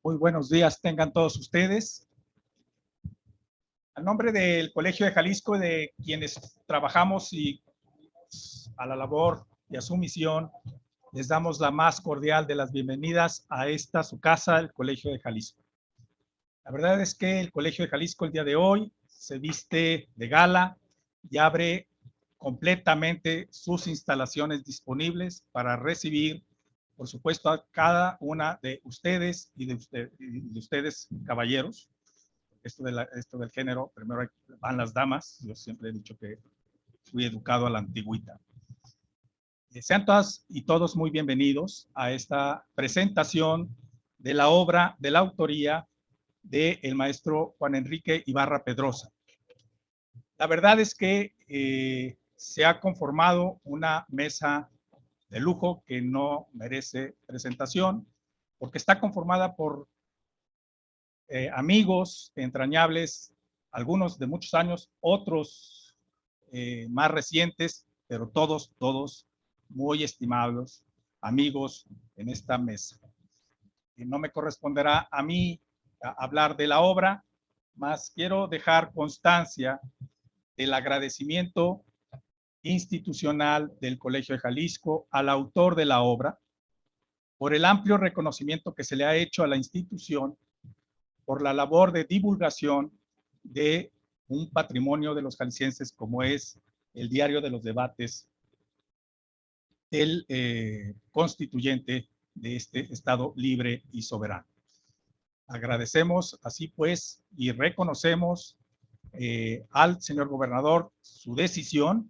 Muy buenos días tengan todos ustedes. A nombre del Colegio de Jalisco, de quienes trabajamos y a la labor y a su misión, les damos la más cordial de las bienvenidas a esta su casa, el Colegio de Jalisco. La verdad es que el Colegio de Jalisco el día de hoy se viste de gala y abre completamente sus instalaciones disponibles para recibir, por supuesto, a cada una de ustedes y de ustedes, caballeros. Esto del género, primero van las damas. Yo siempre he dicho que fui educado a la antigüita. Sean todas y todos muy bienvenidos a esta presentación de la obra de la autoría del maestro Juan Enrique Ibarra Pedrosa. La verdad es que se ha conformado una mesa de lujo que no merece presentación, porque está conformada por amigos entrañables, algunos de muchos años, otros más recientes, pero todos muy estimables amigos en esta mesa. Y no me corresponderá a mí hablar de la obra, más quiero dejar constancia del agradecimiento institucional del Colegio de Jalisco al autor de la obra por el amplio reconocimiento que se le ha hecho a la institución por la labor de divulgación de un patrimonio de los jaliscienses como es el Diario de los Debates del constituyente de este Estado libre y soberano. Agradecemos así pues y reconocemos al señor gobernador su decisión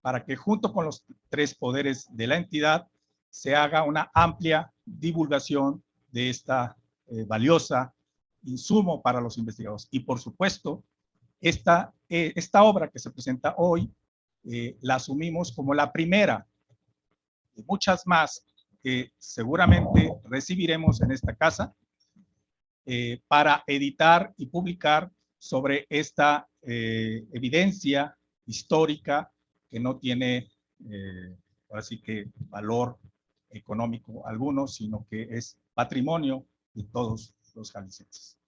para que junto con los tres poderes de la entidad se haga una amplia divulgación de esta valiosa insumo para los investigadores. Y por supuesto, esta obra que se presenta hoy la asumimos como la primera de muchas más que seguramente recibiremos en esta casa para editar y publicar sobre esta evidencia histórica que no tiene así que valor económico alguno, sino que es patrimonio de todos los jaliscienses.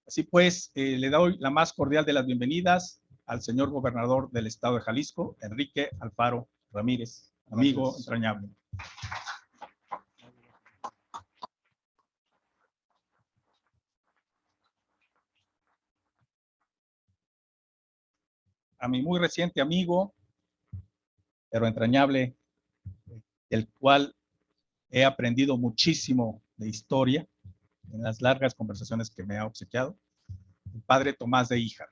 Así pues, le doy la más cordial de las bienvenidas al señor gobernador del estado de Jalisco, Enrique Alfaro Ramírez, amigo Gracias. Entrañable. A mi muy reciente amigo, pero entrañable, del cual he aprendido muchísimo de historia en las largas conversaciones que me ha obsequiado, el padre Tomás de Híjar.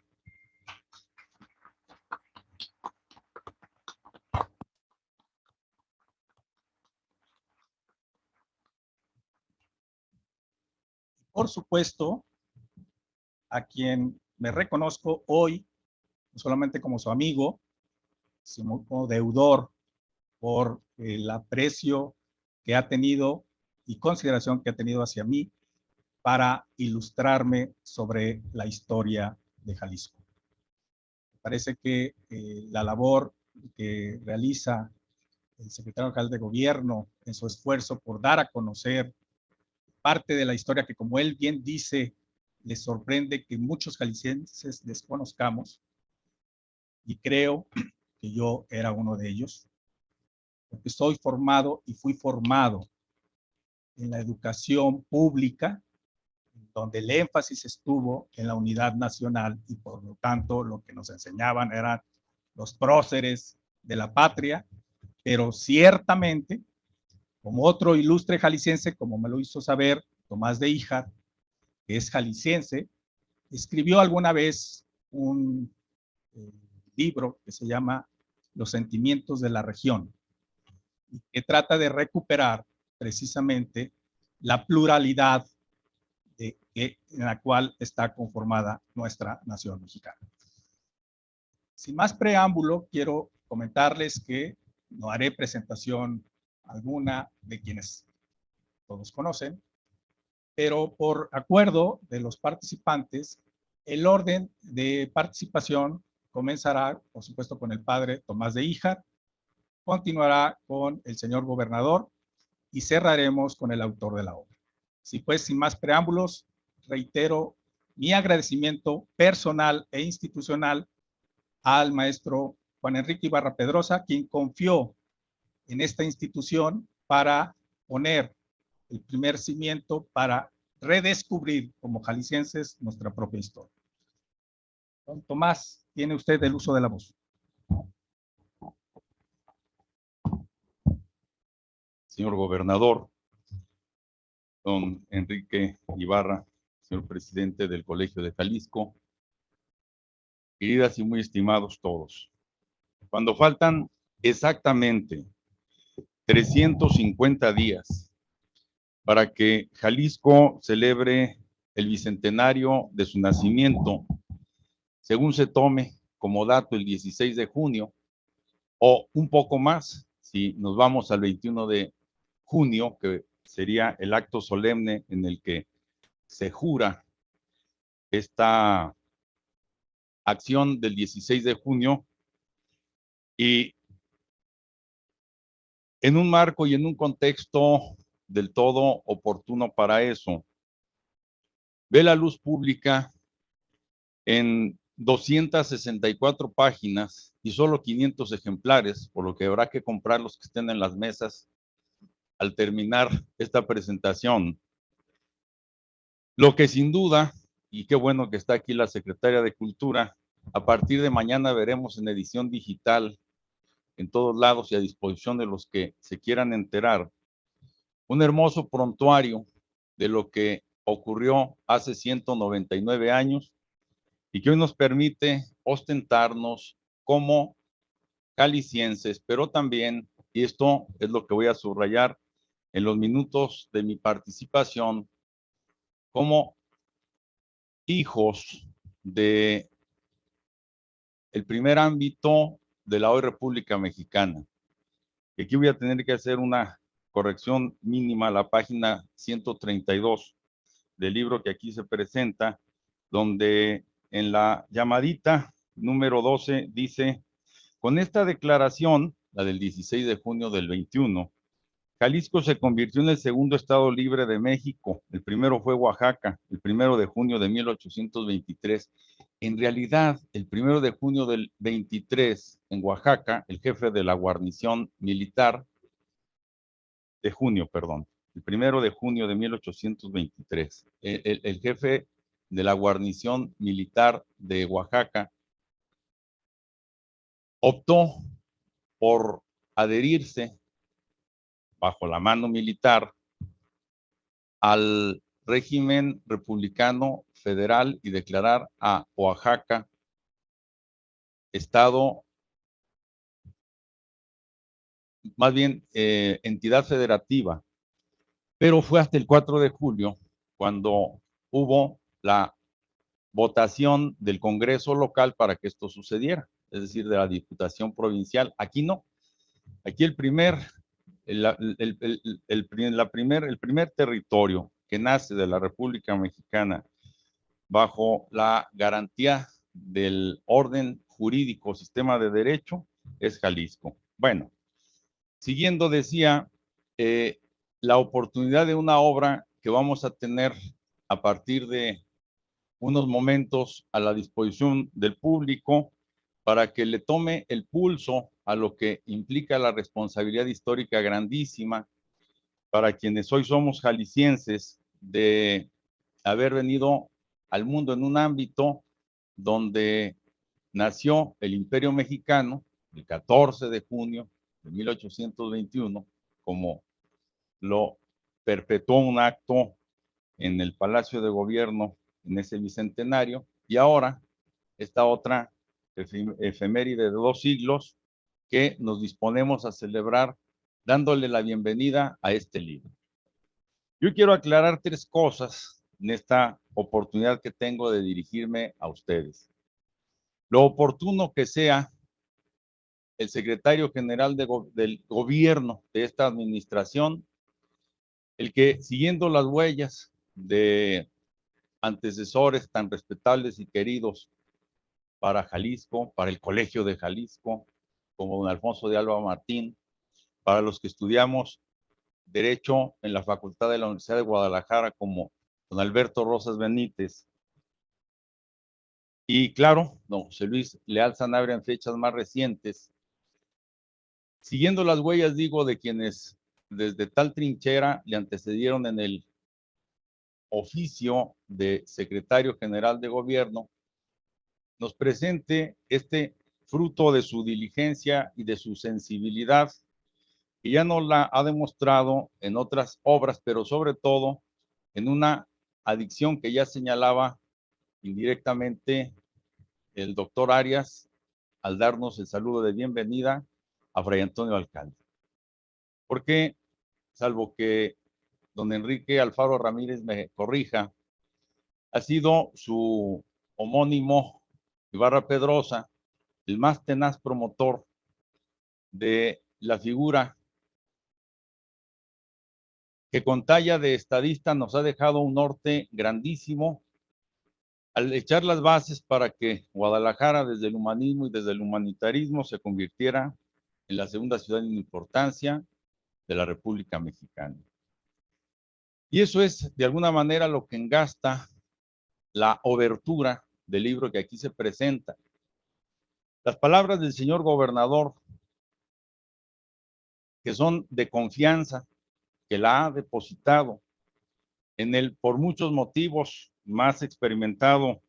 Por supuesto, a quien me reconozco hoy, no solamente como su amigo, sino como deudor por el aprecio que ha tenido y consideración que ha tenido hacia mí para ilustrarme sobre la historia de Jalisco. Me parece que la labor que realiza el secretario general de gobierno en su esfuerzo por dar a conocer parte de la historia que, como él bien dice, le sorprende que muchos jaliscienses desconozcamos, y creo que yo era uno de ellos, porque soy formado y fui formado en la educación pública, donde el énfasis estuvo en la unidad nacional y por lo tanto lo que nos enseñaban eran los próceres de la patria, pero ciertamente, como otro ilustre jalisciense, como me lo hizo saber Tomás de Híjar, que es jalisciense, escribió alguna vez un libro que se llama Los sentimientos de la región, que trata de recuperar precisamente la pluralidad en la cual está conformada nuestra nación mexicana. Sin más preámbulo, quiero comentarles que no haré presentación alguna de quienes todos conocen, pero por acuerdo de los participantes, el orden de participación comenzará, por supuesto, con el padre Tomás de Híjar, continuará con el señor gobernador y cerraremos con el autor de la obra. Pues sin más preámbulos, reitero mi agradecimiento personal e institucional al maestro Juan Enrique Ibarra Pedrosa, quien confió en esta institución para poner el primer cimiento para redescubrir como jaliscienses nuestra propia historia. Don Tomás, tiene usted el uso de la voz. Señor gobernador, don Enrique Ibarra, señor presidente del Colegio de Jalisco, queridas y muy estimados todos. Cuando faltan exactamente 350 días para que Jalisco celebre el bicentenario de su nacimiento, según se tome como dato el 16 de junio, o un poco más, si nos vamos al 21 de junio, que sería el acto solemne en el que se jura esta acción del 16 de junio, y en un marco y en un contexto del todo oportuno para eso, ve la luz pública en 264 páginas y solo 500 ejemplares, por lo que habrá que comprar los que estén en las mesas al terminar esta presentación. Lo que sin duda, y qué bueno que está aquí la secretaria de Cultura, a partir de mañana veremos en edición digital en todos lados y a disposición de los que se quieran enterar, un hermoso prontuario de lo que ocurrió hace 199 años y que hoy nos permite ostentarnos como jaliscienses, pero también, y esto es lo que voy a subrayar en los minutos de mi participación, como hijos de el primer ámbito de la hoy República Mexicana. Y aquí voy a tener que hacer una corrección mínima a la página 132 del libro que aquí se presenta, donde en la llamadita número 12 dice: con esta declaración, la del 16 de junio del 21, Jalisco se convirtió en el segundo estado libre de México. El primero fue Oaxaca, el 1 de junio de 1823. En realidad, el 1 de junio del 23, en Oaxaca, el jefe de la guarnición militar, el 1 de junio de 1823, el jefe de la guarnición militar de Oaxaca optó por adherirse bajo la mano militar al régimen republicano federal y declarar a Oaxaca estado, más bien entidad federativa, pero fue hasta el 4 de julio cuando hubo la votación del Congreso local para que esto sucediera, es decir, de la Diputación Provincial. Aquí no, aquí el primer territorio que nace de la República Mexicana bajo la garantía del orden jurídico, sistema de derecho, es Jalisco. Bueno, siguiendo, decía, la oportunidad de una obra que vamos a tener a partir de unos momentos a la disposición del público para que le tome el pulso a lo que implica la responsabilidad histórica grandísima para quienes hoy somos jaliscienses de haber venido al mundo en un ámbito donde nació el Imperio Mexicano el 14 de junio de 1821, como lo perpetuó un acto en el Palacio de Gobierno en ese bicentenario, y ahora esta otra efeméride de 2 siglos que nos disponemos a celebrar dándole la bienvenida a este libro. Yo quiero aclarar 3 cosas en esta oportunidad que tengo de dirigirme a ustedes. Lo oportuno que sea el secretario general del gobierno de esta administración, el que, siguiendo las huellas de antecesores tan respetables y queridos para Jalisco, para el Colegio de Jalisco, como don Alfonso de Alba Martín, para los que estudiamos Derecho en la Facultad de la Universidad de Guadalajara como don Alberto Rosas Benítez. Y claro, don José Luis Leal Sanabria en fechas más recientes, siguiendo las huellas, digo, de quienes desde tal trinchera le antecedieron en el oficio de secretario general de gobierno, nos presente este fruto de su diligencia y de su sensibilidad, que ya nos la ha demostrado en otras obras, pero sobre todo en una adicción que ya señalaba indirectamente el doctor Arias al darnos el saludo de bienvenida a Fray Antonio Alcalde. Porque, salvo que don Enrique Alfaro Ramírez me corrija, ha sido su homónimo Ibarra Pedrosa el más tenaz promotor de la figura que con talla de estadista nos ha dejado un norte grandísimo al echar las bases para que Guadalajara desde el humanismo y desde el humanitarismo se convirtiera en la segunda ciudad en importancia de la República Mexicana. Y eso es de alguna manera lo que engasta la obertura del libro que aquí se presenta. Las palabras del señor gobernador, que son de confianza, que la ha depositado en el, por muchos motivos, más experimentado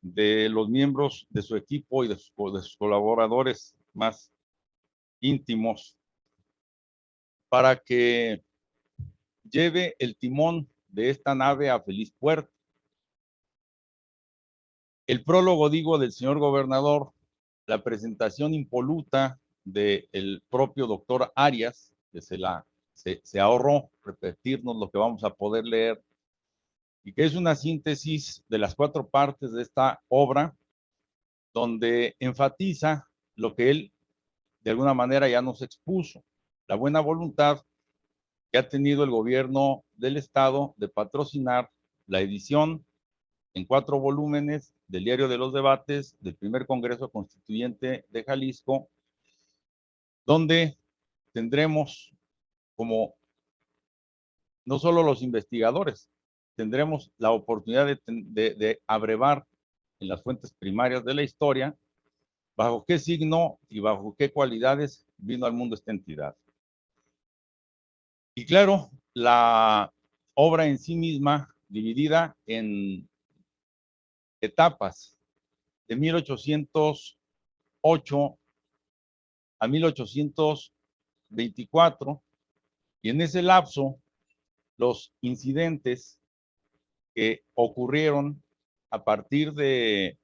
de los miembros de su equipo y de sus colaboradores más íntimos, para que lleve el timón de esta nave a feliz puerto. El prólogo, digo, del señor gobernador, la presentación impoluta del propio doctor Arias, que se ahorró repetirnos lo que vamos a poder leer, y que es una síntesis de las 4 partes de esta obra, donde enfatiza lo que él de alguna manera ya nos expuso, la buena voluntad que ha tenido el gobierno del estado de patrocinar la edición en 4 volúmenes del Diario de los Debates del primer Congreso Constituyente de Jalisco, donde tendremos como no solo los investigadores, tendremos la oportunidad de abrevar en las fuentes primarias de la historia bajo qué signo y bajo qué cualidades vino al mundo esta entidad. Y claro, la obra en sí misma, dividida en etapas de 1808 a 1824, y en ese lapso los incidentes que ocurrieron a partir de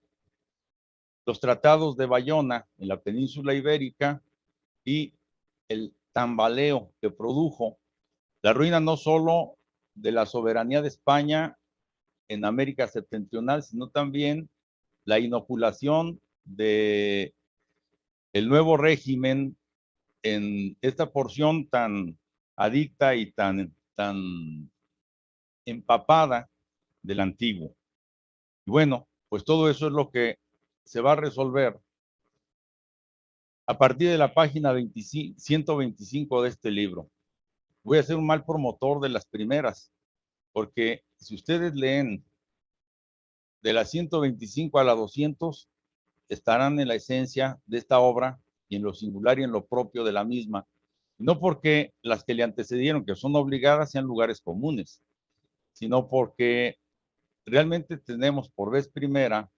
los tratados de Bayona en la península ibérica y el tambaleo que produjo la ruina no solo de la soberanía de España en América septentrional, sino también la inoculación de el nuevo régimen en esta porción tan adicta y tan empapada del antiguo. Y bueno, pues todo eso es lo que se va a resolver a partir de la página 125 de este libro. Voy a ser un mal promotor de las primeras, porque si ustedes leen de la 125 a la 200, estarán en la esencia de esta obra y en lo singular y en lo propio de la misma. No porque las que le antecedieron, que son obligadas, sean lugares comunes, sino porque realmente tenemos por vez primera,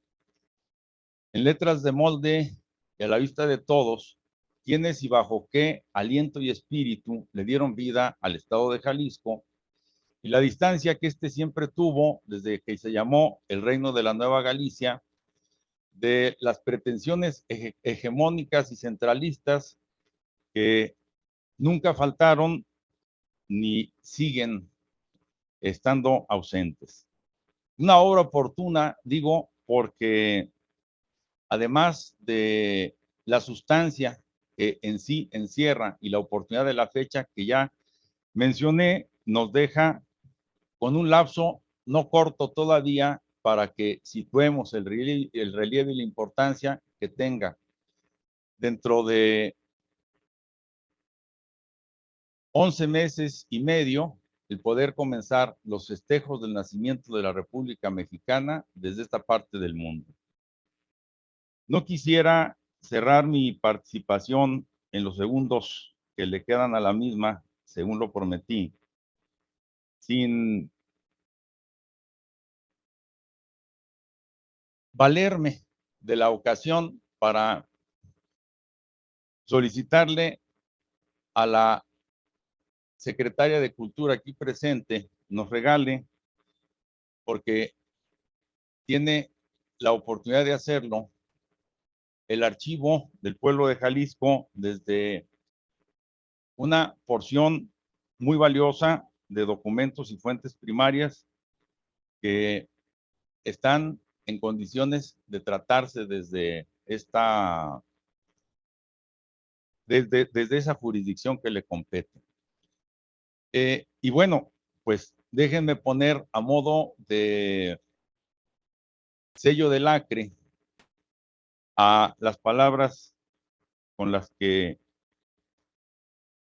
en letras de molde y a la vista de todos, quiénes y bajo qué aliento y espíritu le dieron vida al estado de Jalisco y la distancia que éste siempre tuvo desde que se llamó el Reino de la Nueva Galicia de las pretensiones hegemónicas y centralistas que nunca faltaron ni siguen estando ausentes. Una obra oportuna, digo, porque además de la sustancia que en sí encierra y la oportunidad de la fecha que ya mencioné, nos deja con un lapso no corto todavía para que situemos el relieve y la importancia que tenga dentro de 11 meses y medio el poder comenzar los festejos del nacimiento de la República Mexicana desde esta parte del mundo. No quisiera cerrar mi participación en los segundos que le quedan a la misma, según lo prometí, sin valerme de la ocasión para solicitarle a la secretaria de Cultura aquí presente nos regale, porque tiene la oportunidad de hacerlo, el archivo del pueblo de Jalisco desde una porción muy valiosa de documentos y fuentes primarias que están en condiciones de tratarse desde esa jurisdicción que le compete. Y bueno, pues déjenme poner a modo de sello de lacre a las palabras con las que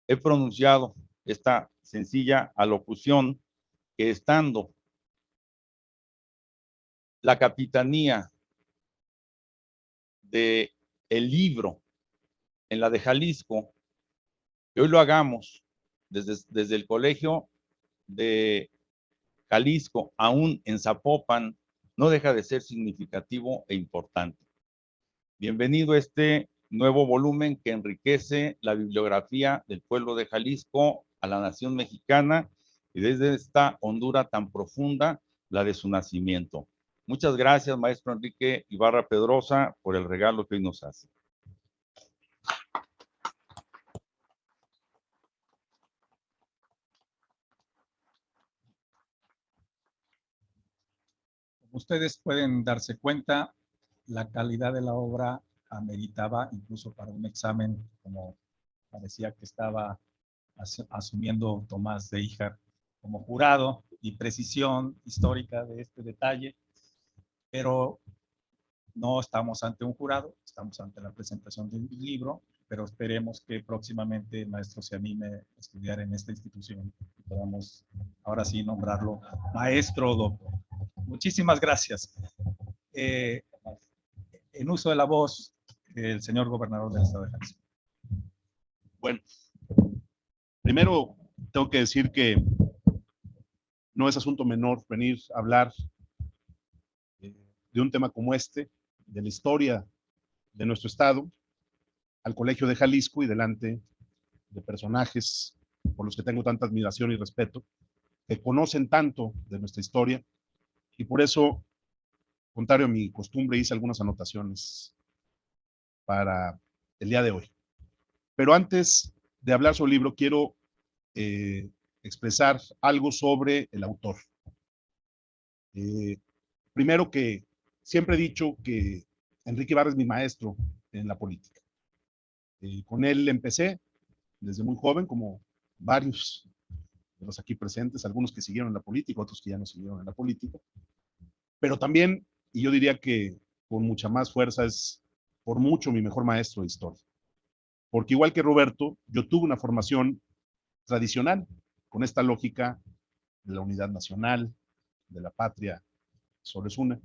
he pronunciado esta sencilla alocución, que estando la capitanía de el libro en la de Jalisco, que hoy lo hagamos desde el colegio de Jalisco, aún en Zapopan, no deja de ser significativo e importante. Bienvenido a este nuevo volumen que enriquece la bibliografía del pueblo de Jalisco a la nación mexicana y desde esta hondura tan profunda, la de su nacimiento. Muchas gracias, maestro Enrique Ibarra Pedrosa, por el regalo que hoy nos hace. Ustedes pueden darse cuenta, la calidad de la obra ameritaba incluso para un examen, como parecía que estaba asumiendo Tomás de Híjar como jurado, y precisión histórica de este detalle, pero no estamos ante un jurado, estamos ante la presentación de un libro, pero esperemos que próximamente el maestro se anime a estudiar en esta institución y podamos ahora sí nombrarlo maestro o doctor. Muchísimas gracias. En uso de la voz, el señor gobernador del estado de Jalisco. Bueno, primero tengo que decir que no es asunto menor venir a hablar de un tema como este, de la historia de nuestro estado, al Colegio de Jalisco y delante de personajes por los que tengo tanta admiración y respeto, que conocen tanto de nuestra historia, y por eso, contrario a mi costumbre, hice algunas anotaciones para el día de hoy. Pero antes de hablar sobre el libro, quiero expresar algo sobre el autor. Primero, que siempre he dicho que Enrique Ibarra es mi maestro en la política. Con él empecé desde muy joven, como varios de los aquí presentes, algunos que siguieron en la política, otros que ya no siguieron en la política. Pero también, y yo diría que con mucha más fuerza, es por mucho mi mejor maestro de historia. Porque igual que Roberto, yo tuve una formación tradicional, con esta lógica de la unidad nacional, de la patria solo es una.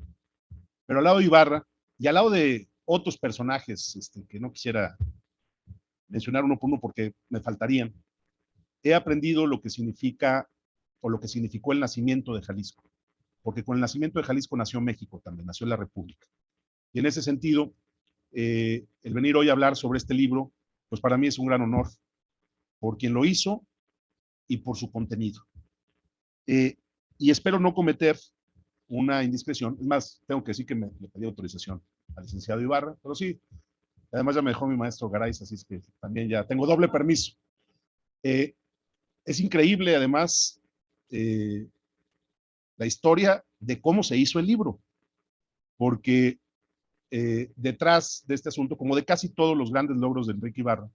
Pero al lado de Ibarra y al lado de otros personajes que no quisiera mencionar uno por uno porque me faltarían, he aprendido lo que significa o lo que significó el nacimiento de Jalisco. Porque con el nacimiento de Jalisco nació México también, nació la República. Y en ese sentido, el venir hoy a hablar sobre este libro, pues para mí es un gran honor por quien lo hizo y por su contenido. Y espero no cometer una indiscreción. Es más, tengo que decir que le pedí autorización al licenciado Ibarra, pero sí, además ya me dejó mi maestro Garay, así es que también ya tengo doble permiso. Es increíble, además, la historia de cómo se hizo el libro, porque detrás de este asunto, como de casi todos los grandes logros de Enrique Ibarra,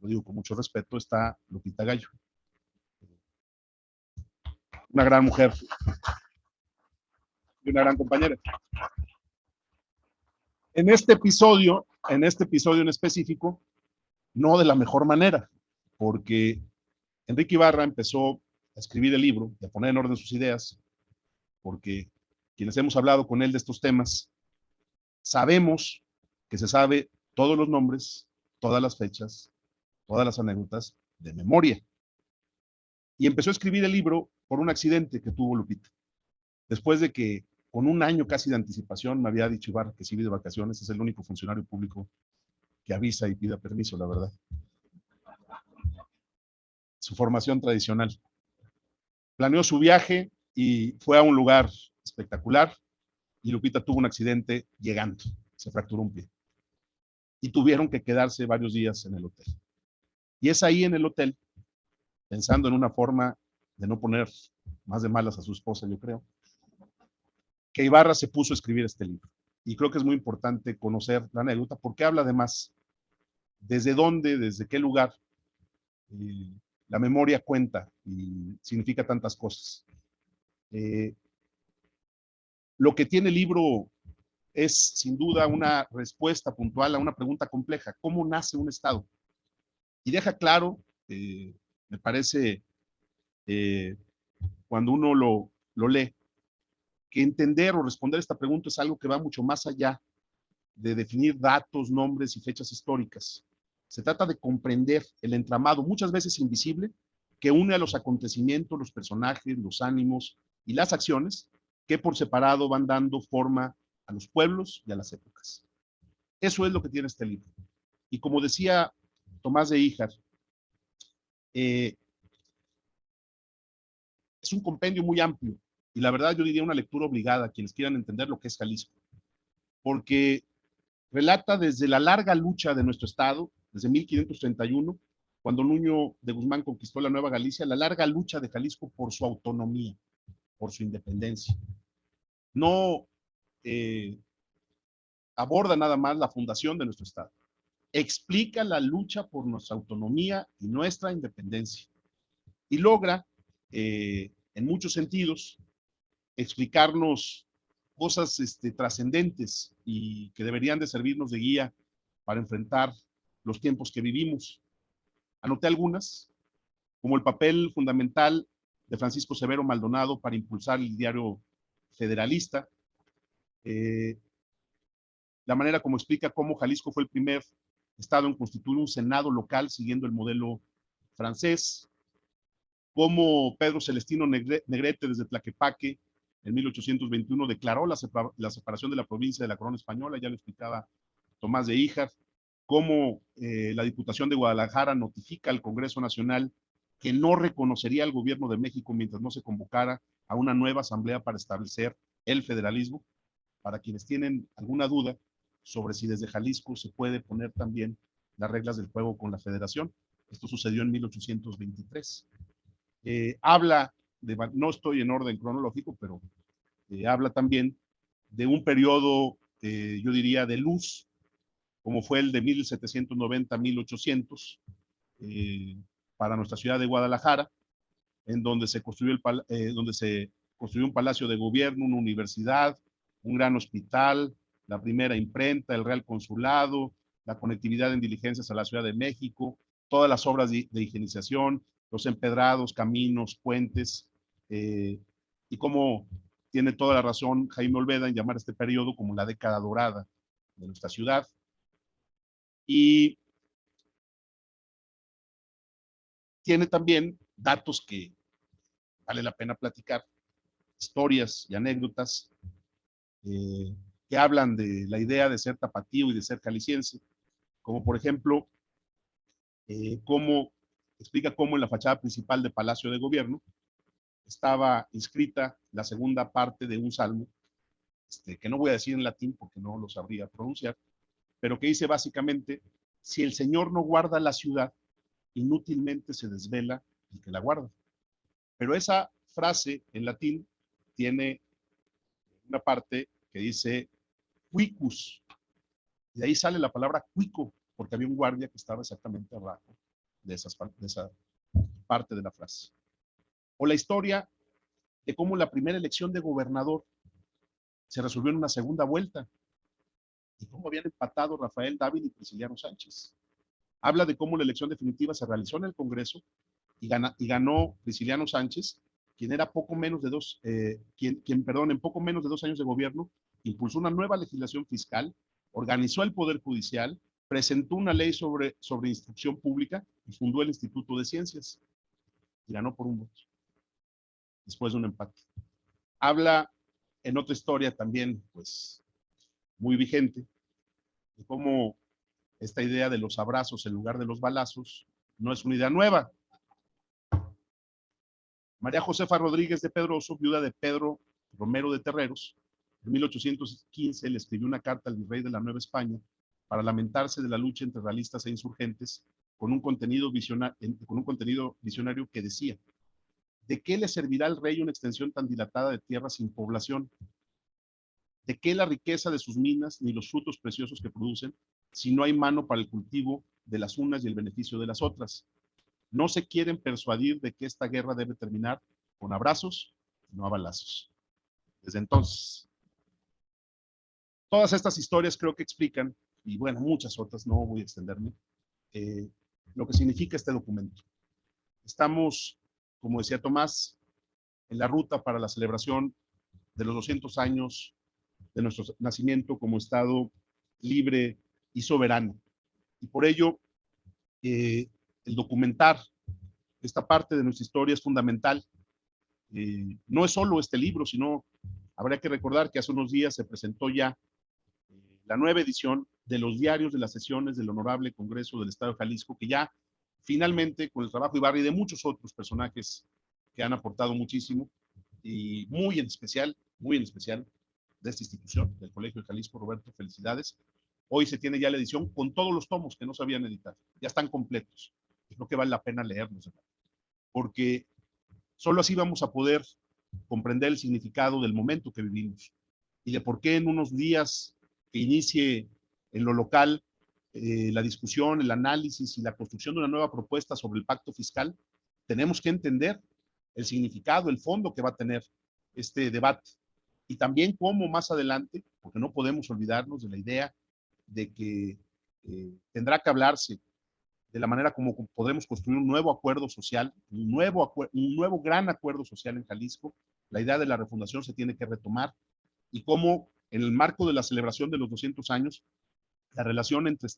lo digo con mucho respeto, está Lupita Gallo. Una gran mujer y una gran compañera. En este episodio en específico, no de la mejor manera, porque Enrique Ibarra empezó a escribir el libro y a poner en orden sus ideas, porque quienes hemos hablado con él de estos temas, sabemos que se sabe todos los nombres, todas las fechas, todas las anécdotas de memoria. Y empezó a escribir el libro por un accidente que tuvo Lupita. Después de que con un año casi de anticipación me había dicho Ibarra que se iba de vacaciones, es el único funcionario público que avisa y pida permiso, la verdad. Su formación tradicional. Planeó su viaje y fue a un lugar espectacular y Lupita tuvo un accidente llegando, se fracturó un pie y tuvieron que quedarse varios días en el hotel. Y es ahí en el hotel, pensando en una forma de no poner más de malas a su esposa, yo creo, que Ibarra se puso a escribir este libro. Y creo que es muy importante conocer la anécdota porque habla además desde dónde, desde qué lugar la memoria cuenta y significa tantas cosas. Lo que tiene el libro es sin duda una respuesta puntual a una pregunta compleja. ¿Cómo nace un Estado? Y deja claro, me parece, cuando uno lo lee, que entender o responder esta pregunta es algo que va mucho más allá de definir datos, nombres y fechas históricas. Se trata de comprender el entramado, muchas veces invisible, que une a los acontecimientos, los personajes, los ánimos y las acciones que por separado van dando forma a los pueblos y a las épocas. Eso es lo que tiene este libro. Y como decía Tomás de Híjar, es un compendio muy amplio y la verdad yo diría una lectura obligada a quienes quieran entender lo que es Jalisco, porque relata desde la larga lucha de nuestro estado, desde 1531, cuando Nuño de Guzmán conquistó la Nueva Galicia, la larga lucha de Jalisco por su autonomía, por su independencia. No aborda nada más la fundación de nuestro estado, explica la lucha por nuestra autonomía y nuestra independencia y logra, en muchos sentidos, explicarnos cosas trascendentes y que deberían de servirnos de guía para enfrentar los tiempos que vivimos. Anoté algunas, como el papel fundamental de Francisco Severo Maldonado para impulsar el diario Federalista, la manera como explica cómo Jalisco fue el primer estado en constituir un senado local siguiendo el modelo francés, cómo Pedro Celestino Negrete desde Tlaquepaque en 1821 declaró la separación de la provincia de la corona española, ya lo explicaba Tomás de Híjar, cómo la Diputación de Guadalajara notifica al Congreso Nacional que no reconocería al gobierno de México mientras no se convocara a una nueva asamblea para establecer el federalismo. Para quienes tienen alguna duda sobre si desde Jalisco se puede poner también las reglas del juego con la federación. Esto sucedió en 1823. Habla de, no estoy en orden cronológico, pero habla también de un periodo, yo diría, de luz, como fue el de 1790-1800, para nuestra ciudad de Guadalajara, en donde se construyó, un palacio de gobierno, una universidad, un gran hospital, la primera imprenta, el Real Consulado, la conectividad en diligencias a la Ciudad de México, todas las obras de higienización, los empedrados, caminos, puentes, y cómo tiene toda la razón Jaime Olveda en llamar este periodo como la década dorada de nuestra ciudad. Y tiene también datos que vale la pena platicar, historias y anécdotas que hablan de la idea de ser tapatío y de ser jalisciense, como por ejemplo, explica cómo en la fachada principal del Palacio de Gobierno estaba inscrita la segunda parte de un salmo, que no voy a decir en latín porque no lo sabría pronunciar, pero que dice básicamente, si el Señor no guarda la ciudad, inútilmente se desvela el que la guarda. Pero esa frase en latín tiene una parte que dice quicus, y de ahí sale la palabra cuico, porque había un guardia que estaba exactamente abajo de esa parte de la frase. O la historia de cómo la primera elección de gobernador se resolvió en una segunda vuelta y cómo habían empatado Rafael Dávila y Prisciliano Sánchez. Habla de cómo la elección definitiva se realizó en el Congreso y ganó Prisciliano Sánchez, quien era poco menos de en poco menos de 2 años de gobierno, impulsó una nueva legislación fiscal, organizó el Poder Judicial, presentó una ley sobre instrucción pública y fundó el Instituto de Ciencias. Y ganó por un voto, después de un empate. Habla en otra historia también, pues, muy vigente, de cómo esta idea de los abrazos en lugar de los balazos no es una idea nueva. María Josefa Rodríguez de Pedroso, viuda de Pedro Romero de Terreros, en 1815 le escribió una carta al virrey de la Nueva España para lamentarse de la lucha entre realistas e insurgentes con un contenido visionario que decía: ¿de qué le servirá al rey una extensión tan dilatada de tierra sin población? ¿De qué la riqueza de sus minas ni los frutos preciosos que producen si no hay mano para el cultivo de las unas y el beneficio de las otras? No se quieren persuadir de que esta guerra debe terminar con abrazos, no a balazos. Desde entonces, todas estas historias creo que explican, y bueno, muchas otras, no voy a extenderme, lo que significa este documento. Estamos, como decía Tomás, en la ruta para la celebración de los 200 años de nuestro nacimiento como Estado libre y soberano. Y por ello, el documentar esta parte de nuestra historia es fundamental. No es solo este libro, sino habría que recordar que hace unos días se presentó ya la nueva edición de los diarios de las sesiones del Honorable Congreso del Estado de Jalisco, que ya finalmente, con el trabajo de Ibarra y de muchos otros personajes que han aportado muchísimo, y muy en especial de esta institución, del Colegio de Jalisco, Roberto, felicidades. Hoy se tiene ya la edición con todos los tomos que no se habían editado, ya están completos. Creo que vale la pena leerlos, porque solo así vamos a poder comprender el significado del momento que vivimos y de por qué en unos días que inicie en lo local la discusión, el análisis y la construcción de una nueva propuesta sobre el pacto fiscal, tenemos que entender el significado, el fondo que va a tener este debate. Y también cómo más adelante, porque no podemos olvidarnos de la idea de que tendrá que hablarse de la manera como podremos construir un nuevo acuerdo social, un nuevo gran acuerdo social en Jalisco. La idea de la refundación se tiene que retomar y cómo en el marco de la celebración de los 200 años, la relación entre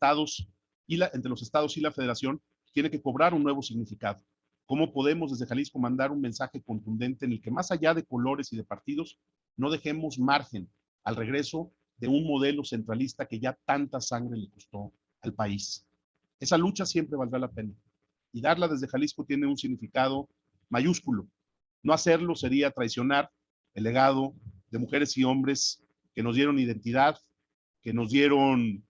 entre los estados y la federación tiene que cobrar un nuevo significado. ¿Cómo podemos desde Jalisco mandar un mensaje contundente en el que más allá de colores y de partidos, no dejemos margen al regreso de un modelo centralista que ya tanta sangre le costó al país? Esa lucha siempre valdrá la pena. Y darla desde Jalisco tiene un significado mayúsculo. No hacerlo sería traicionar el legado de mujeres y hombres que nos dieron identidad, que nos dieron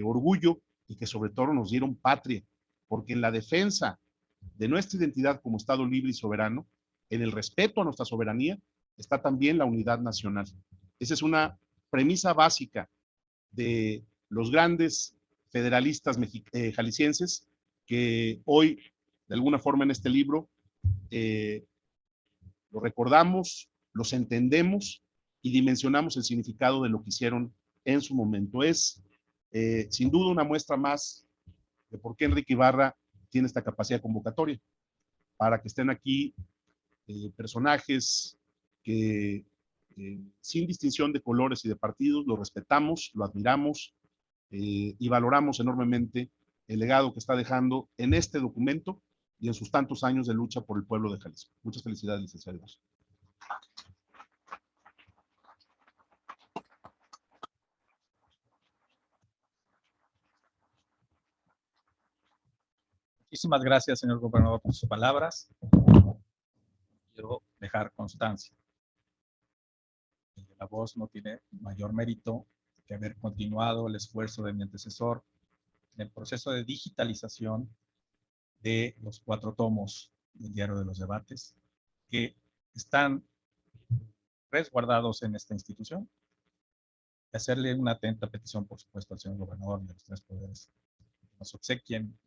orgullo y que sobre todo nos dieron patria. Porque en la defensa de nuestra identidad como Estado libre y soberano, en el respeto a nuestra soberanía, está también la unidad nacional. Esa es una premisa básica de los grandes federalistas jaliscienses que hoy, de alguna forma en este libro, lo recordamos, los entendemos y dimensionamos el significado de lo que hicieron en su momento. Es sin duda una muestra más de por qué Enrique Ibarra tiene esta capacidad convocatoria, para que estén aquí personajes que sin distinción de colores y de partidos lo respetamos, lo admiramos y valoramos enormemente el legado que está dejando en este documento y en sus tantos años de lucha por el pueblo de Jalisco. Muchas felicidades, licenciado. Muchísimas gracias, señor gobernador, por sus palabras. Quiero dejar constancia. La voz no tiene mayor mérito que haber continuado el esfuerzo de mi antecesor en el proceso de digitalización de los 4 tomos del Diario de los Debates, que están resguardados en esta institución. Y hacerle una atenta petición, por supuesto, al señor gobernador y a los 3 poderes que nos obsequien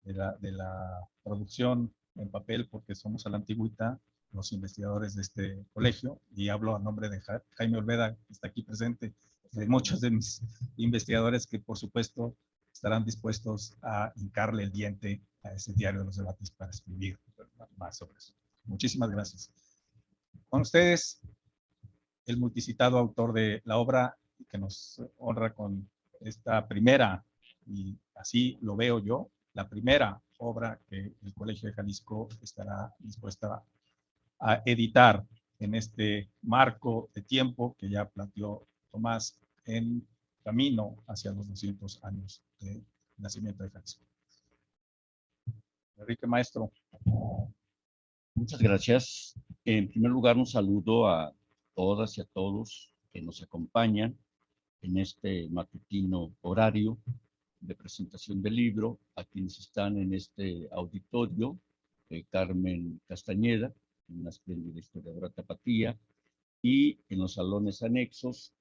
de la producción en papel, porque somos a la antigüita los investigadores de este colegio, y hablo a nombre de Jaime Olveda, que está aquí presente, de muchos de mis investigadores que, por supuesto, estarán dispuestos a hincarle el diente a ese diario de los debates para escribir más sobre eso. Muchísimas gracias. Con ustedes, el multicitado autor de la obra que nos honra con esta primera, y así lo veo yo, la primera obra que el Colegio de Jalisco estará dispuesta a editar en este marco de tiempo que ya planteó Tomás en camino hacia los 200 años de nacimiento de Jalisco. Enrique, maestro. Muchas gracias. En primer lugar, un saludo a todas y a todos que nos acompañan en este matutino horario de presentación del libro, a quienes están en este auditorio, Carmen Castañeda, una espléndida historiadora tapatía, y en los salones anexos,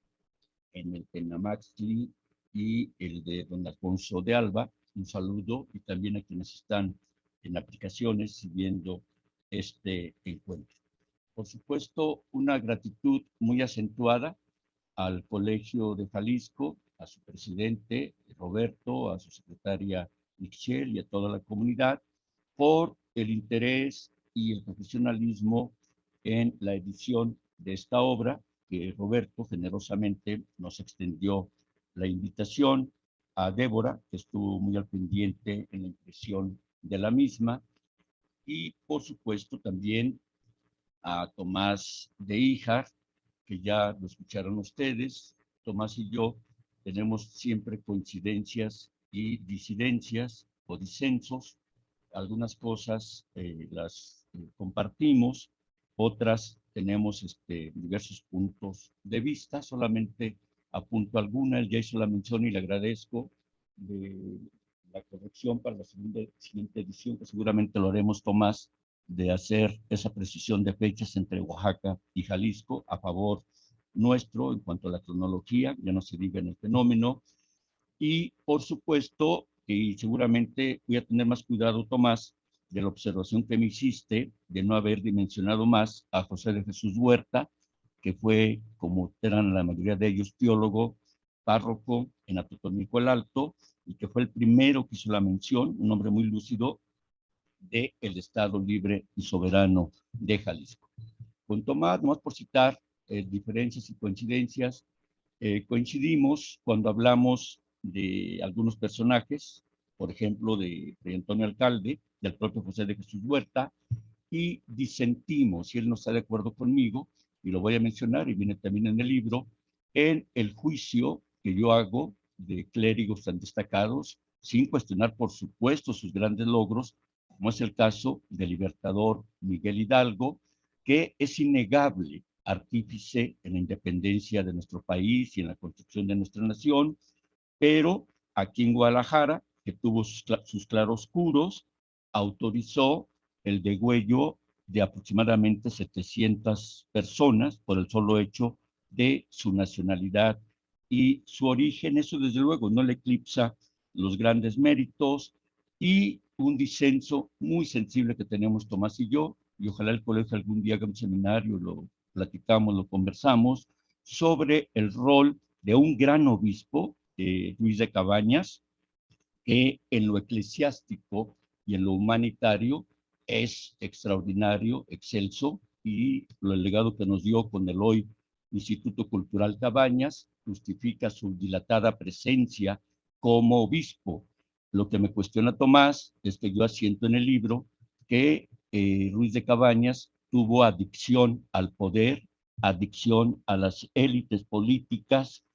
en el Tenamaxtli y el de don Alfonso de Alba. Un saludo, y también a quienes están en aplicaciones siguiendo este encuentro. Por supuesto, una gratitud muy acentuada al Colegio de Jalisco, a su presidente Roberto, a su secretaria Michelle y a toda la comunidad por el interés y el profesionalismo en la edición de esta obra, que Roberto generosamente nos extendió la invitación, a Débora, que estuvo muy al pendiente en la impresión de la misma, y por supuesto también a Tomás de Híjar, que ya lo escucharon ustedes. Tomás y yo tenemos siempre coincidencias y disidencias o disensos. Algunas cosas las compartimos, otras tenemos diversos puntos de vista. Solamente apunto alguna, él ya hizo la mención y le agradezco de la corrección para la siguiente edición, que seguramente lo haremos, Tomás, de hacer esa precisión de fechas entre Oaxaca y Jalisco a favor nuestro en cuanto a la cronología, ya no se diga en el fenómeno. Y por supuesto, y seguramente voy a tener más cuidado, Tomás, de la observación que me hiciste de no haber dimensionado más a José de Jesús Huerta, que fue, como eran la mayoría de ellos, teólogo, párroco en Atotonilco el Alto, y que fue el primero que hizo la mención, un hombre muy lúcido, del Estado libre y soberano de Jalisco. Con Tomás, nomás por citar diferencias y coincidencias, coincidimos cuando hablamos de algunos personajes, por ejemplo, de Antonio Alcalde, del propio José de Jesús Huerta, y disentimos, y él no está de acuerdo conmigo, y lo voy a mencionar, y viene también en el libro, en el juicio que yo hago de clérigos tan destacados, sin cuestionar, por supuesto, sus grandes logros, como es el caso del libertador Miguel Hidalgo, que es innegable artífice en la independencia de nuestro país y en la construcción de nuestra nación, pero aquí en Guadalajara, que tuvo sus claroscuros, autorizó el degüello de aproximadamente 700 personas por el solo hecho de su nacionalidad y su origen. Eso desde luego no le eclipsa los grandes méritos y un disenso muy sensible que tenemos Tomás y yo, y ojalá el colegio algún día haga un seminario, lo platicamos, lo conversamos, sobre el rol de un gran obispo, Luis de Cabañas, que en lo eclesiástico y en lo humanitario es extraordinario, excelso, y el legado que nos dio con el hoy Instituto Cultural Cabañas justifica su dilatada presencia como obispo. Lo que me cuestiona Tomás es que yo asiento en el libro que Ruiz de Cabañas tuvo adicción al poder, adicción a las élites políticas,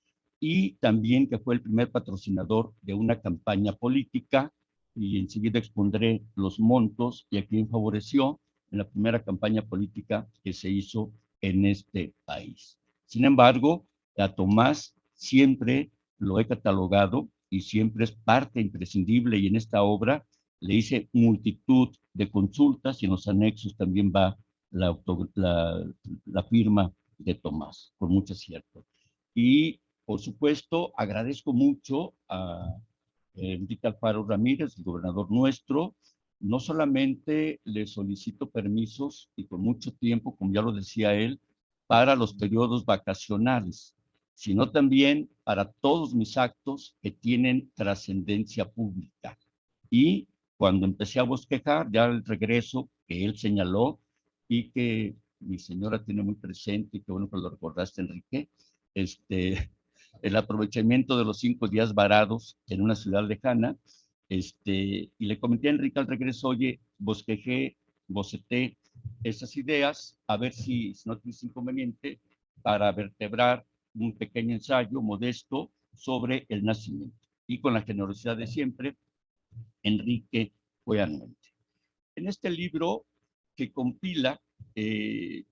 y también que fue el primer patrocinador de una campaña política, y enseguida expondré los montos y a quién favoreció en la primera campaña política que se hizo en este país. Sin embargo, a Tomás siempre lo he catalogado y siempre es parte imprescindible, y en esta obra le hice multitud de consultas y en los anexos también va la firma de Tomás, con mucho acierto. Y por supuesto, agradezco mucho a Enrique Alfaro Ramírez, el gobernador nuestro. No solamente le solicito permisos y con mucho tiempo, como ya lo decía él, para los periodos vacacionales, sino también para todos mis actos que tienen trascendencia pública. Y cuando empecé a bosquejar, ya al regreso que él señaló y que mi señora tiene muy presente, y que bueno que lo recordaste, Enrique, el aprovechamiento de los 5 días varados en una ciudad lejana, y le comenté a Enrique al regreso, oye, boceté esas ideas, a ver si no tienes inconveniente para vertebrar un pequeño ensayo modesto sobre el nacimiento. Y con la generosidad de siempre, Enrique fue anuente. En este libro que compila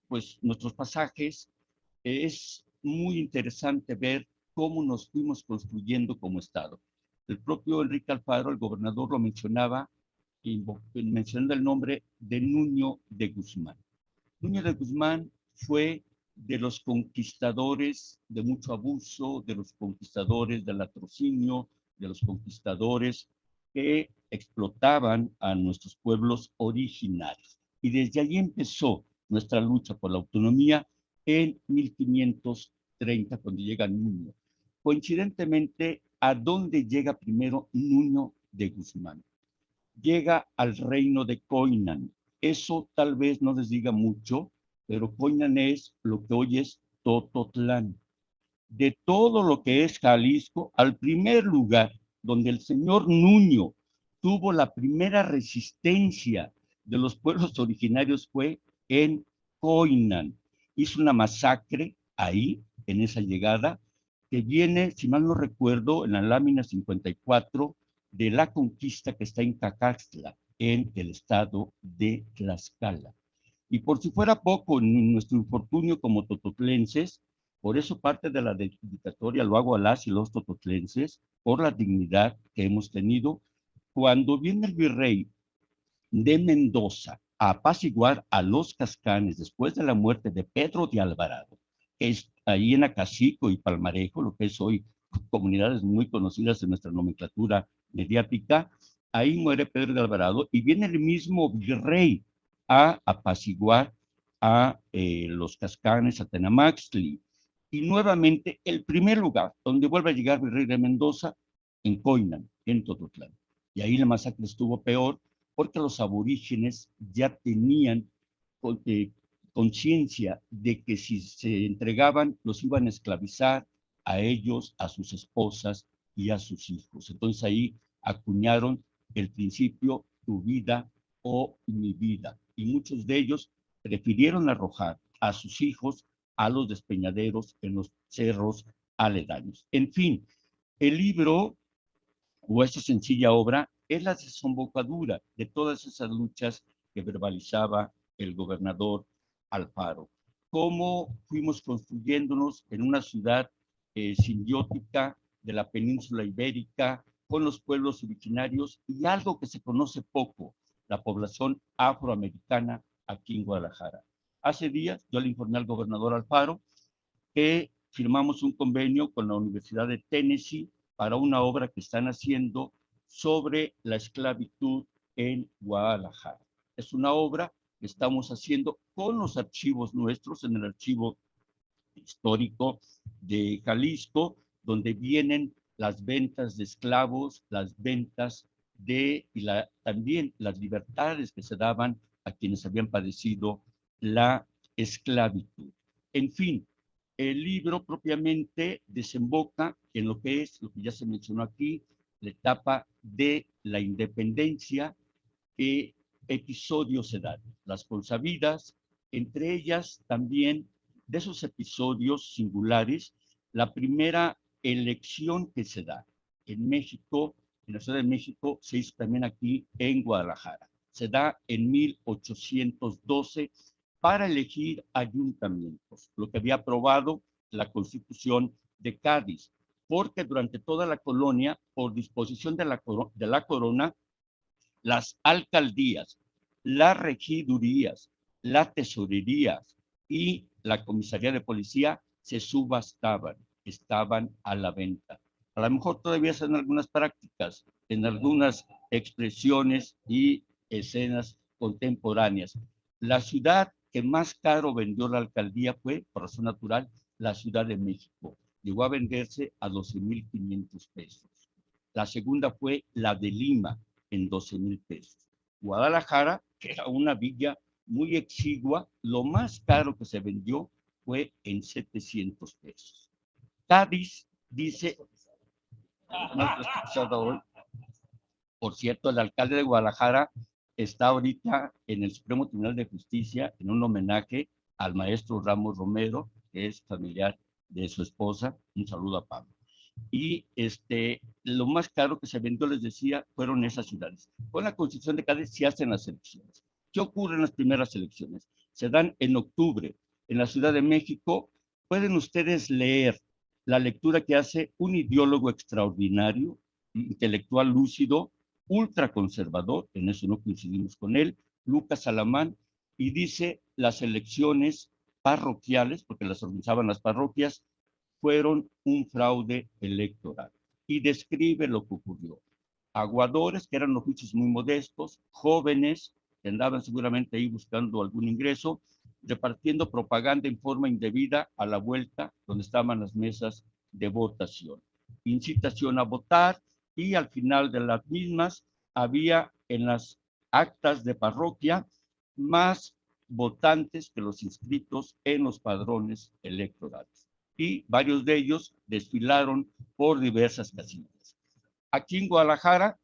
pues nuestros pasajes, es muy interesante ver cómo nos fuimos construyendo como Estado. El propio Enrique Alfaro, el gobernador, lo mencionaba, mencionando el nombre de Nuño de Guzmán. Nuño de Guzmán fue de los conquistadores de mucho abuso, de los conquistadores del latrocinio, de los conquistadores que explotaban a nuestros pueblos originarios. Y desde allí empezó nuestra lucha por la autonomía en 1530, cuando llega Nuño. Coincidentemente, ¿a dónde llega primero Nuño de Guzmán? Llega al reino de Coinan. Eso tal vez no les diga mucho, pero Coinan es lo que hoy es Tototlán. De todo lo que es Jalisco, al primer lugar donde el señor Nuño tuvo la primera resistencia de los pueblos originarios fue en Coinan. Hizo una masacre ahí, en esa llegada, que viene, si mal no recuerdo, en la lámina 54 de la conquista que está en Cacaxtla, en el estado de Tlaxcala. Y por si fuera poco, en nuestro infortunio como tototlenses, por eso parte de la dedicatoria lo hago a las y los tototlenses, por la dignidad que hemos tenido. Cuando viene el virrey de Mendoza a apaciguar a los cascanes después de la muerte de Pedro de Alvarado, que es ahí en Acacico y Palmarejo, lo que es hoy comunidades muy conocidas en nuestra nomenclatura mediática, ahí muere Pedro de Alvarado y viene el mismo virrey a apaciguar a los cascanes, a Tenamaxtli. Y nuevamente el primer lugar donde vuelve a llegar virrey de Mendoza, en Coinan, en Tototlán. Y ahí la masacre estuvo peor porque los aborígenes ya tenían conciencia de que si se entregaban los iban a esclavizar a ellos, a sus esposas y a sus hijos. Entonces ahí acuñaron el principio tu vida o mi vida. Y muchos de ellos prefirieron arrojar a sus hijos a los despeñaderos en los cerros aledaños. En fin, el libro o esta sencilla obra es la desembocadura de todas esas luchas que verbalizaba el gobernador Alfaro. Cómo fuimos construyéndonos en una ciudad simbiótica de la península ibérica con los pueblos originarios y algo que se conoce poco, la población afroamericana aquí en Guadalajara. Hace días yo le informé al gobernador Alfaro que firmamos un convenio con la Universidad de Tennessee para una obra que están haciendo sobre la esclavitud en Guadalajara. Es una obra que estamos haciendo con los archivos nuestros, en el archivo histórico de Jalisco, donde vienen las ventas de esclavos, las ventas de, también las libertades que se daban a quienes habían padecido la esclavitud. En fin, el libro propiamente desemboca en lo que es, lo que ya se mencionó aquí, la etapa de la independencia, que episodios se dan, las consabidas, entre ellas también de esos episodios singulares, la primera elección que se da en México, en la Ciudad de México, se hizo también aquí en Guadalajara. Se da en 1812 para elegir ayuntamientos, lo que había aprobado la Constitución de Cádiz, porque durante toda la colonia, por disposición de la corona, las alcaldías, las regidurías, las tesorerías y la comisaría de policía se subastaban, estaban a la venta. A lo mejor todavía se dan algunas prácticas, en algunas expresiones y escenas contemporáneas. La ciudad que más caro vendió la alcaldía fue, por razón natural, la Ciudad de México. llegó a venderse a 12,500 pesos. La segunda fue la de Lima, en 12,000 pesos. Guadalajara, que era una villa muy exigua, lo más caro que se vendió fue en 700 pesos. Cádiz dice, hoy, por cierto, el alcalde de Guadalajara está ahorita en el Supremo Tribunal de Justicia en un homenaje al maestro Ramos Romero, que es familiar de su esposa. Un saludo a Pablo. Y lo más caro que se vendió, les decía, fueron esas ciudades. Con la Constitución de Cádiz se hacen las elecciones. ¿Qué ocurre en las primeras elecciones? Se dan en octubre. En la Ciudad de México pueden ustedes leer la lectura que hace un ideólogo extraordinario, intelectual lúcido, ultraconservador, en eso no coincidimos con él, Lucas Alamán, y dice las elecciones parroquiales, porque las organizaban las parroquias, fueron un fraude electoral. Y describe lo que ocurrió. Aguadores, que eran oficios muy modestos, jóvenes, que andaban seguramente ahí buscando algún ingreso, repartiendo propaganda en forma indebida a la vuelta donde estaban las mesas de votación. Incitación a votar, y al final de las mismas había en las actas de parroquia más votantes que los inscritos en los padrones electorales. Y varios de ellos desfilaron por diversas casillas. Aquí en Guadalajara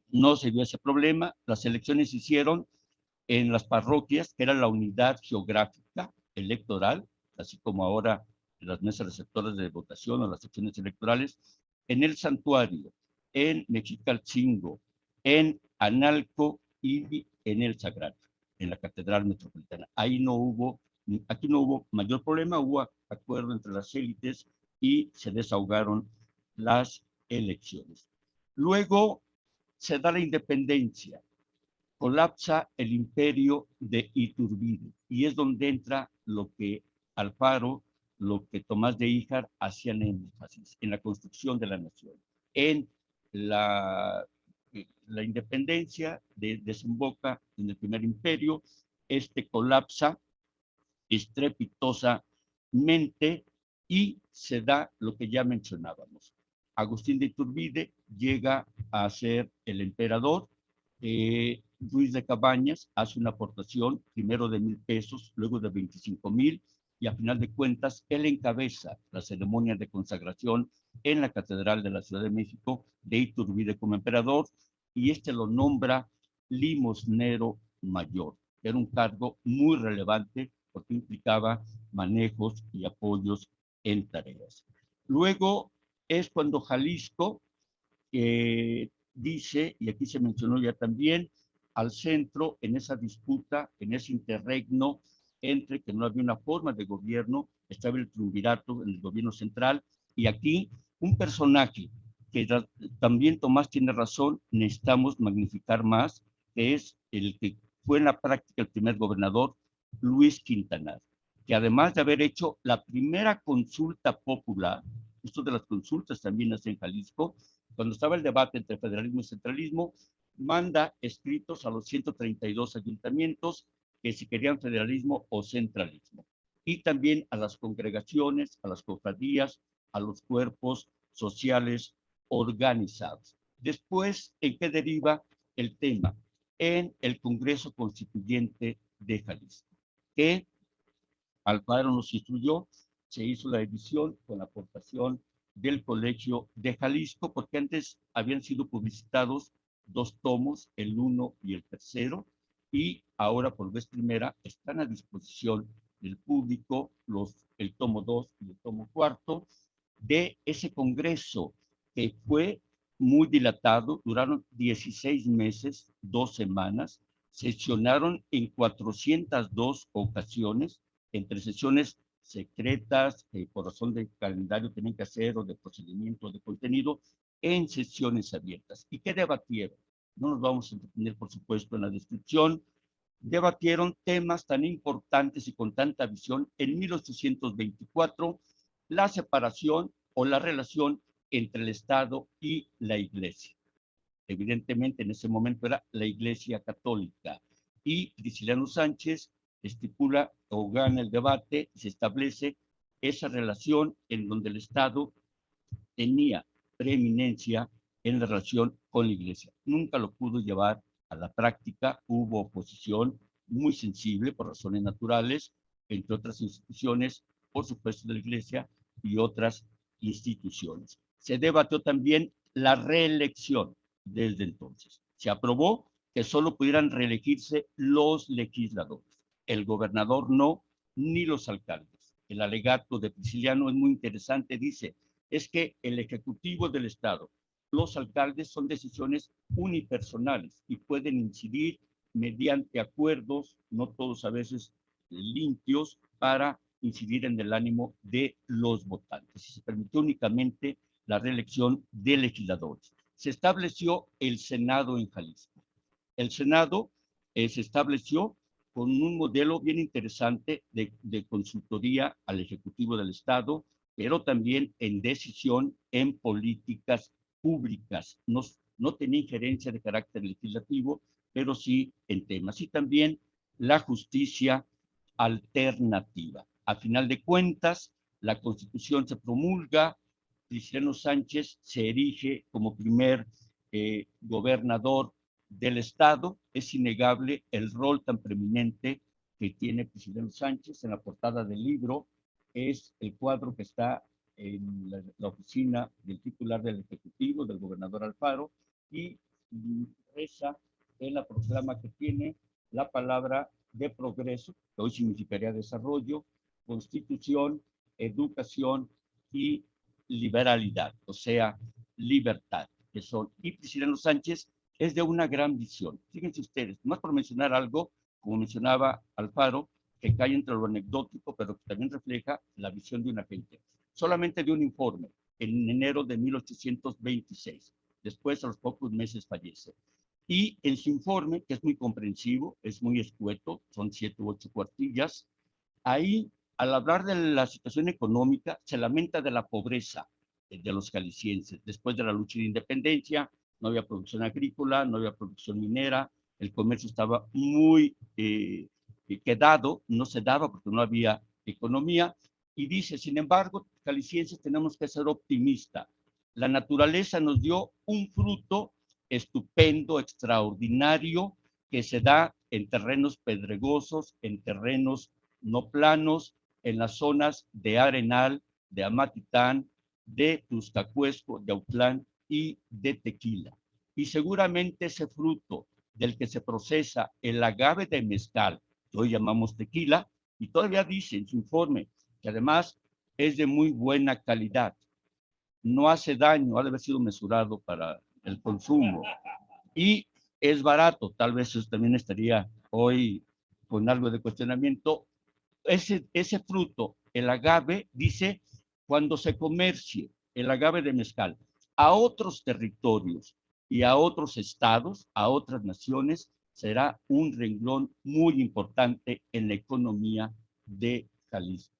no se vio ese problema. Las elecciones se hicieron en las parroquias, que era la unidad geográfica electoral, así como ahora en las mesas receptoras de votación o las secciones electorales, en el santuario, en Mexicalcingo, en Analco y en el Sagrario, en la Catedral Metropolitana. Aquí no hubo mayor problema, hubo acuerdo entre las élites y se desahogaron las elecciones. Luego se da la independencia, colapsa el imperio de Iturbide, y es donde entra lo que Alfaro, lo que Tomás de Híjar hacían énfasis en la construcción de la nación. En la independencia desemboca en el primer imperio, colapsa estrepitosamente y se da lo que ya mencionábamos. Agustín de Iturbide llega a ser el emperador. Ruiz de Cabañas hace una aportación primero de 1,000 pesos, luego de 25,000, y a final de cuentas él encabeza la ceremonia de consagración en la Catedral de la Ciudad de México de Iturbide como emperador, y lo nombra limosnero mayor. Era un cargo muy relevante porque implicaba manejos y apoyos en tareas. Luego es cuando Jalisco dice, y aquí se mencionó ya también, al centro en esa disputa, en ese interregno entre que no había una forma de gobierno, estaba el triunvirato en el gobierno central, y aquí un personaje que también Tomás tiene razón, necesitamos magnificar más, que es el que fue en la práctica el primer gobernador, Luis Quintanar, que además de haber hecho la primera consulta popular, esto de las consultas también hace en Jalisco, cuando estaba el debate entre federalismo y centralismo, manda escritos a los 132 ayuntamientos que si querían federalismo o centralismo, y también a las congregaciones, a las cofradías, a los cuerpos sociales organizados. Después, ¿en qué deriva el tema? En el Congreso Constituyente de Jalisco, que Alfaro nos instruyó, se hizo la edición con la aportación del Colegio de Jalisco, porque antes habían sido publicitados 2 tomos, el 1 y el 3, y ahora por vez primera están a disposición del público el tomo 2 y el tomo 4 de ese congreso, que fue muy dilatado, duraron 16 meses, 2 semanas, sesionaron en 402 ocasiones, entre sesiones secretas, por razón de calendario tenían que hacer, o de procedimiento de contenido, en sesiones abiertas. ¿Y qué debatieron? No nos vamos a entretener, por supuesto, en la descripción. Debatieron temas tan importantes y con tanta visión. En 1824, la separación o la relación entre el Estado y la Iglesia. Evidentemente, en ese momento era la Iglesia Católica. Y Prisciliano Sánchez estipula o gana el debate y se establece esa relación en donde el Estado tenía preeminencia en la relación con la Iglesia. Nunca lo pudo llevar a la práctica, hubo oposición muy sensible por razones naturales, entre otras instituciones, por supuesto de la Iglesia y otras instituciones. Se debatió también la reelección desde entonces. Se aprobó que solo pudieran reelegirse los legisladores, el gobernador no, ni los alcaldes. El alegato de Prisciliano es muy interesante, dice, es que el Ejecutivo del Estado, los alcaldes son decisiones unipersonales y pueden incidir mediante acuerdos, no todos a veces limpios, para incidir en el ánimo de los votantes. Y se permitió únicamente la reelección de legisladores. Se estableció el Senado en Jalisco. El Senado se estableció con un modelo bien interesante de consultoría al Ejecutivo del Estado, pero también en decisión en políticas públicas. No tenía injerencia de carácter legislativo, pero sí en temas. Y también la justicia alternativa. A final de cuentas, la Constitución se promulga, Prisciliano Sánchez se erige como primer gobernador del Estado. Es innegable el rol tan preeminente que tiene Prisciliano Sánchez. En la portada del libro es el cuadro que está en la oficina del titular del Ejecutivo, del gobernador Alfaro, y esa es la proclama que tiene la palabra de progreso, que hoy significaría desarrollo, constitución, educación y liberalidad, o sea, libertad, que son. Y Prisciliano Sánchez es de una gran visión. Fíjense ustedes, más por mencionar algo, como mencionaba Alfaro, que cae entre lo anecdótico, pero que también refleja la visión de una gente. Solamente de un informe en enero de 1826. Después, a los pocos meses, fallece. Y en su informe, que es muy comprensivo, es muy escueto, son 7 u 8 cuartillas, ahí, al hablar de la situación económica, se lamenta de la pobreza de los jaliscienses. Después de la lucha de independencia, no había producción agrícola, no había producción minera, el comercio estaba muy quedado, no se daba porque no había economía, y dice, sin embargo, jaliscienses tenemos que ser optimistas. La naturaleza nos dio un fruto estupendo, extraordinario, que se da en terrenos pedregosos, en terrenos no planos, en las zonas de Arenal, de Amatitán, de Tuscacuesco, de Autlán y de Tequila. Y seguramente ese fruto del que se procesa el agave de mezcal, que hoy llamamos tequila, y todavía dice en su informe que además es de muy buena calidad, no hace daño, ha de haber sido mesurado para el consumo y es barato. Tal vez eso también estaría hoy con algo de cuestionamiento. Ese fruto, el agave, dice, cuando se comercie el agave de mezcal a otros territorios y a otros estados, a otras naciones, será un renglón muy importante en la economía de Jalisco.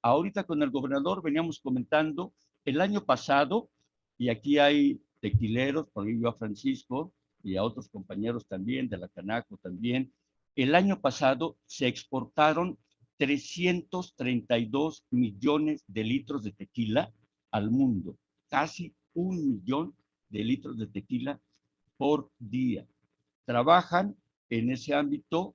Ahorita con el gobernador veníamos comentando el año pasado, y aquí hay tequileros, por ejemplo a Francisco y a otros compañeros también, de la Canaco también, el año pasado se exportaron 332 millones de litros de tequila al mundo, casi 1 millón de litros de tequila por día. Trabajan en ese ámbito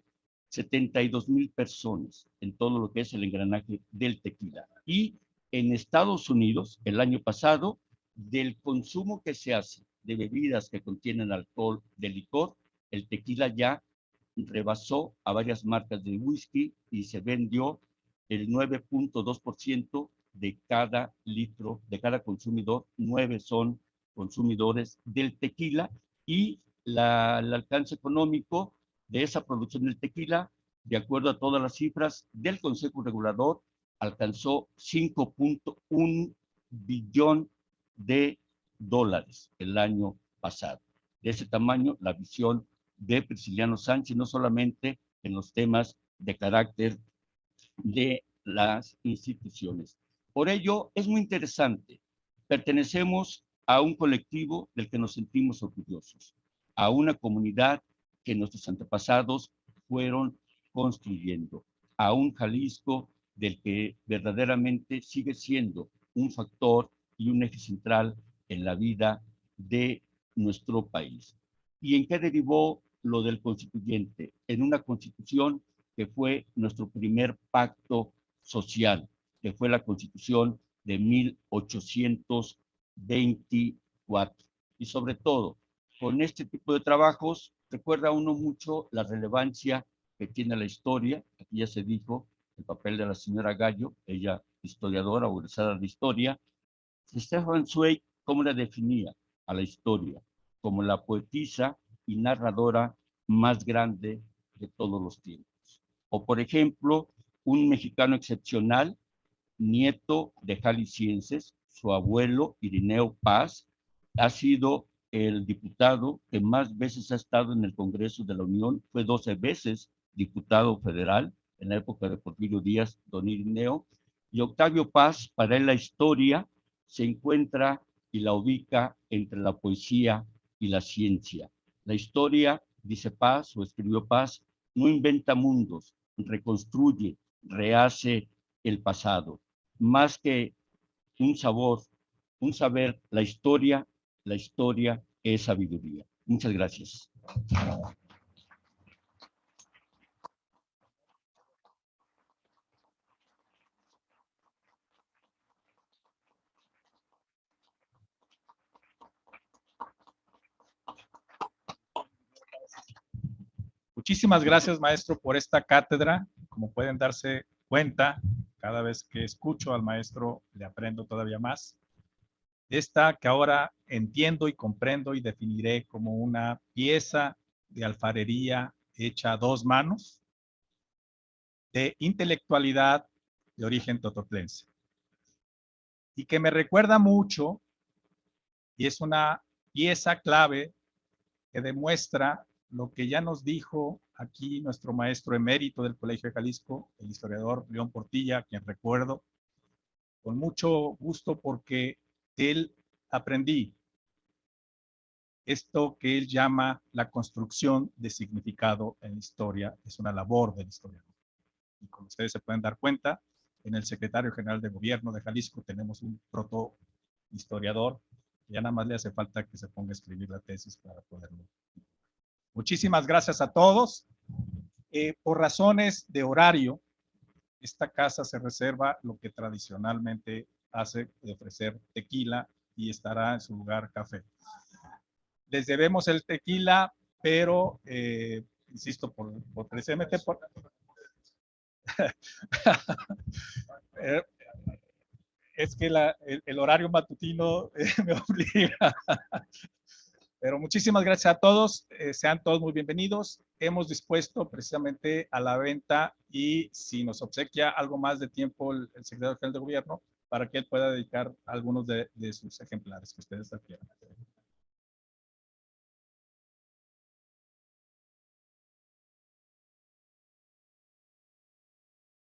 72,000 personas en todo lo que es el engranaje del tequila. Y en Estados Unidos, el año pasado, del consumo que se hace de bebidas que contienen alcohol, de licor, el tequila ya rebasó a varias marcas de whisky y se vendió el 9.2% de cada litro, de cada consumidor. 9 son consumidores del tequila y el alcance económico de esa producción del tequila, de acuerdo a todas las cifras del Consejo Regulador, alcanzó 5.1 billón de dólares el año pasado. De ese tamaño, la visión de Prisciliano Sánchez, no solamente en los temas de carácter de las instituciones. Por ello, es muy interesante. Pertenecemos a un colectivo del que nos sentimos orgullosos, a una comunidad que nuestros antepasados fueron construyendo, a un Jalisco del que verdaderamente sigue siendo un factor y un eje central en la vida de nuestro país. ¿Y en qué derivó lo del constituyente? En una constitución que fue nuestro primer pacto social, que fue la Constitución de 1824. Y sobre todo, con este tipo de trabajos, recuerda uno mucho la relevancia que tiene la historia. Aquí ya se dijo el papel de la señora Gallo, ella historiadora, egresada de historia. Stefan Zweig, ¿cómo la definía a la historia? Como la poetisa y narradora más grande de todos los tiempos. O, por ejemplo, un mexicano excepcional, nieto de jaliscienses, su abuelo, Irineo Paz, ha sido el diputado que más veces ha estado en el Congreso de la Unión, fue 12 veces diputado federal en la época de Porfirio Díaz, don Irineo, y Octavio Paz, para él la historia se encuentra y la ubica entre la poesía y la ciencia. La historia, dice Paz, o escribió Paz, no inventa mundos, reconstruye, rehace el pasado. Más que un sabor, un saber, la historia es sabiduría. Muchas gracias. Muchísimas gracias, maestro, por esta cátedra. Como pueden darse cuenta, cada vez que escucho al maestro le aprendo todavía más. Esta que ahora entiendo y comprendo y definiré como una pieza de alfarería hecha a dos manos, de intelectualidad de origen tototlense. Y que me recuerda mucho, y es una pieza clave que demuestra lo que ya nos dijo aquí nuestro maestro emérito del Colegio de Jalisco, el historiador León Portilla, quien recuerdo con mucho gusto porque él aprendí esto que él llama la construcción de significado en la historia, es una labor del historiador. Y como ustedes se pueden dar cuenta, en el secretario general de gobierno de Jalisco tenemos un proto historiador, ya nada más le hace falta que se ponga a escribir la tesis para poderlo. Muchísimas gracias a todos. Por razones de horario, esta casa se reserva lo que tradicionalmente hace de ofrecer tequila y estará en su lugar café. Les debemos el tequila, pero insisto, precisamente por es que el horario matutino me obliga. Pero muchísimas gracias a todos, sean todos muy bienvenidos. Hemos dispuesto precisamente a la venta y si nos obsequia algo más de tiempo el secretario general de gobierno para que él pueda dedicar algunos de sus ejemplares que ustedes adquieran.